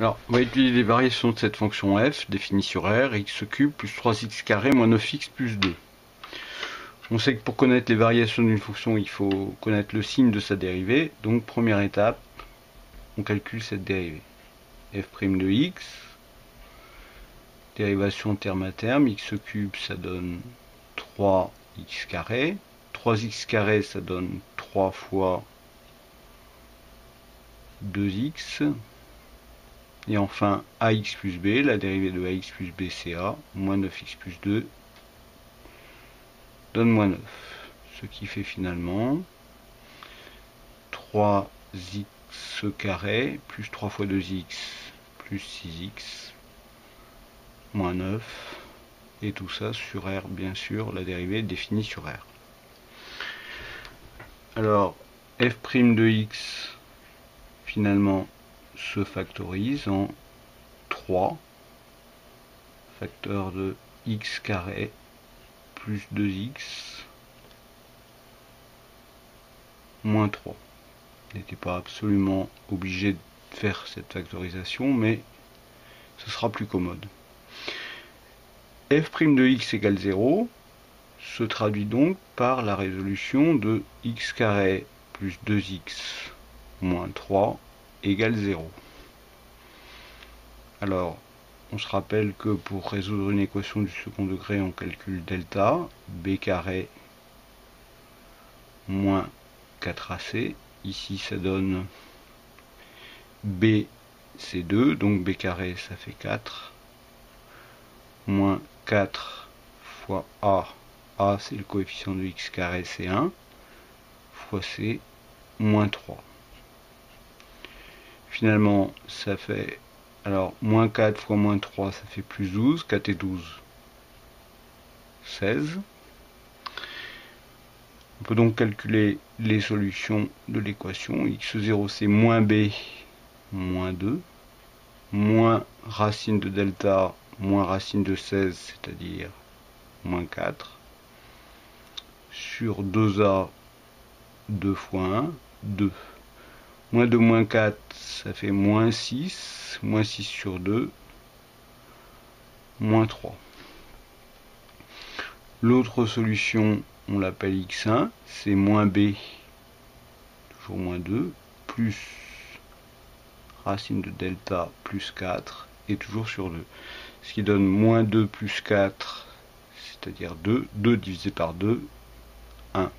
Alors, on va étudier les variations de cette fonction f, définie sur R, x cube plus 3x carré moins 9x plus 2. On sait que pour connaître les variations d'une fonction, il faut connaître le signe de sa dérivée. Donc, première étape, on calcule cette dérivée. f' de x, dérivation terme à terme, x cube, ça donne 3x carré. 3x carré, ça donne 3 fois 2x. Et enfin, ax plus b, la dérivée de ax plus b, c'est a, moins 9x plus 2, donne moins 9. Ce qui fait finalement 3x carré, plus 3 fois 2x, plus 6x, moins 9. Et tout ça sur R, bien sûr, la dérivée définie sur R. Alors, f' de x, finalement, se factorise en 3 facteur de x carré plus 2x moins 3. Il n'était pas absolument obligé de faire cette factorisation, mais ce sera plus commode. f' de x égale 0 se traduit donc par la résolution de x carré plus 2x moins 3 égale 0. Alors, on se rappelle que pour résoudre une équation du second degré, on calcule delta, b carré moins 4ac. Ici, ça donne b, c'est 2, donc b carré, ça fait 4. Moins 4 fois a, c'est le coefficient de x carré, c'est 1, fois c, moins 3. Finalement, ça fait, alors, moins 4 fois moins 3, ça fait plus 12, 4 et 12, 16. On peut donc calculer les solutions de l'équation. x0, c'est moins b, moins 2, moins racine de delta, moins racine de 16, c'est-à-dire moins 4, sur 2a, 2 fois 1, 2. Moins 2, moins 4, ça fait moins 6, moins 6 sur 2, moins 3. L'autre solution, on l'appelle x1, c'est moins b, toujours moins 2, plus racine de delta plus 4, et toujours sur 2. Ce qui donne moins 2 plus 4, c'est-à-dire 2, 2 divisé par 2, 1.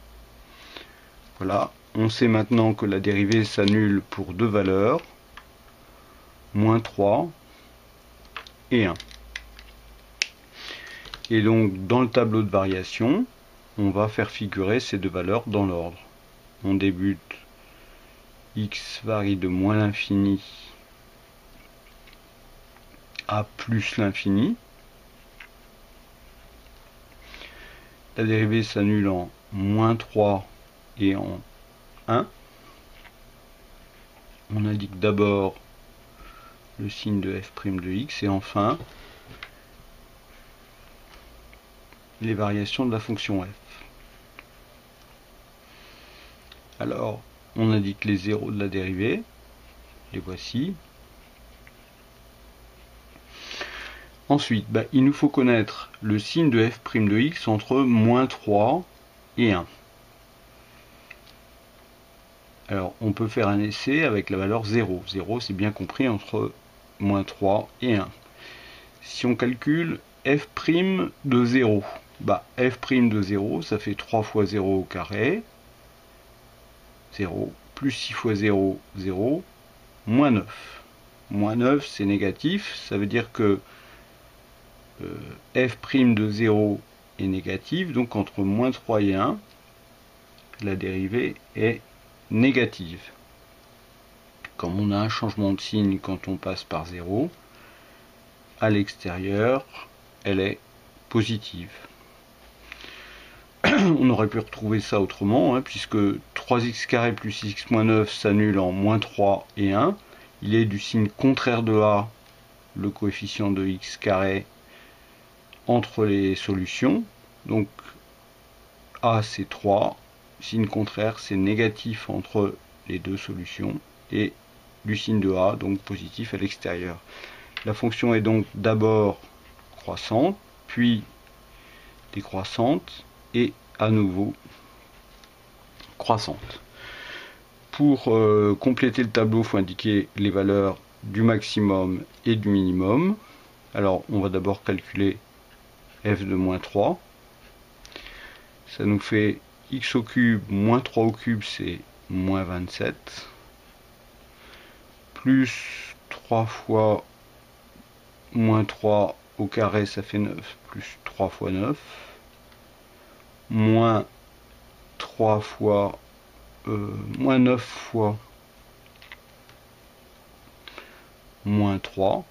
Voilà, on sait maintenant que la dérivée s'annule pour deux valeurs, moins 3 et 1. Et donc, dans le tableau de variation, on va faire figurer ces deux valeurs dans l'ordre. On débute, x varie de moins l'infini à plus l'infini. La dérivée s'annule en moins 3 et en 1. On indique d'abord le signe de f' de x et enfin les variations de la fonction f. Alors, on indique les zéros de la dérivée, les voici. Ensuite, il nous faut connaître le signe de f' de x entre moins 3 et 1. Alors, on peut faire un essai avec la valeur 0. 0, c'est bien compris entre moins 3 et 1. Si on calcule f' de 0, f' de 0, ça fait 3 fois 0 au carré, 0, plus 6 fois 0, 0, moins 9. Moins 9, c'est négatif, ça veut dire que f' de 0 est négative, donc entre moins 3 et 1, la dérivée est négative. Comme on a un changement de signe quand on passe par 0, à l'extérieur, elle est positive. On aurait pu retrouver ça autrement, puisque 3x carré plus x moins 9 s'annule en moins 3 et 1. Il est du signe contraire de a, le coefficient de x carré, entre les solutions. Donc a c'est 3, signe contraire c'est négatif entre les deux solutions, et du signe de A, donc positif à l'extérieur. La fonction est donc d'abord croissante, puis décroissante, et à nouveau croissante. Pour compléter le tableau, il faut indiquer les valeurs du maximum et du minimum. Alors, on va d'abord calculer f de moins 3. Ça nous fait x au cube moins 3 au cube, c'est moins 27. Plus 3 fois moins 3 au carré, ça fait 9. Plus 3 fois 9. Moins 3 fois... moins 9 fois moins 3.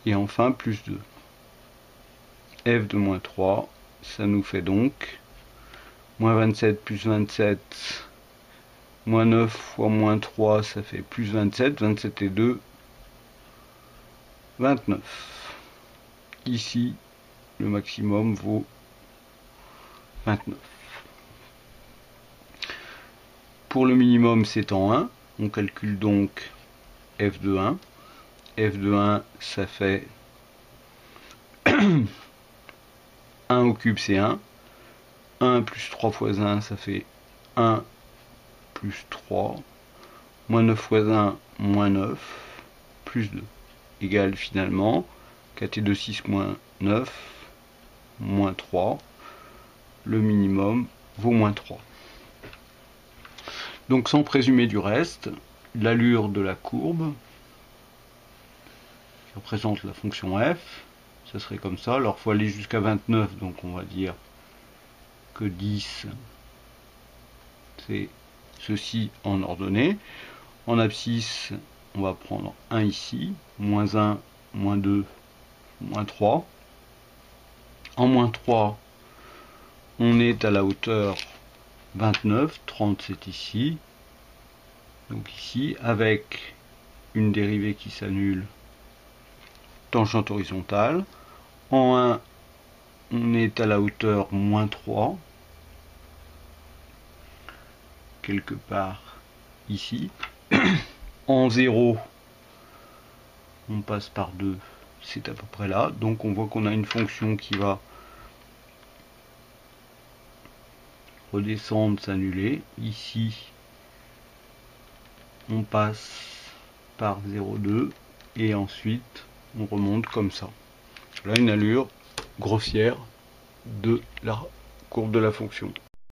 Et enfin, plus 2. f de moins 3, ça nous fait donc moins 27 plus 27, moins 9 fois moins 3, ça fait plus 27, 27 et 2, 29. Ici, le maximum vaut 29. Pour le minimum, c'est en 1. On calcule donc f de 1. f de 1, ça fait 1 au cube, c'est 1. 1 plus 3 fois 1, ça fait 1 plus 3. Moins 9 fois 1, moins 9. Plus 2. Égale finalement 4 et 2, 6, moins 9. Moins 3. Le minimum vaut moins 3. Donc sans présumer du reste, l'allure de la courbe qui représente la fonction f, ça serait comme ça. Alors il faut aller jusqu'à 29, donc on va dire que 10, c'est ceci en ordonnée. En abscisse, on va prendre 1 ici, moins 1, moins 2, moins 3. En moins 3, on est à la hauteur 29, 30 c'est ici. Donc ici, avec une dérivée qui s'annule, tangente horizontale. En 1, on est à la hauteur moins 3, quelque part ici. En 0, on passe par 2, c'est à peu près là. Donc on voit qu'on a une fonction qui va redescendre, s'annuler. Ici, on passe par 0,2 et ensuite on remonte comme ça. Voilà une allure grossière de la courbe de la fonction.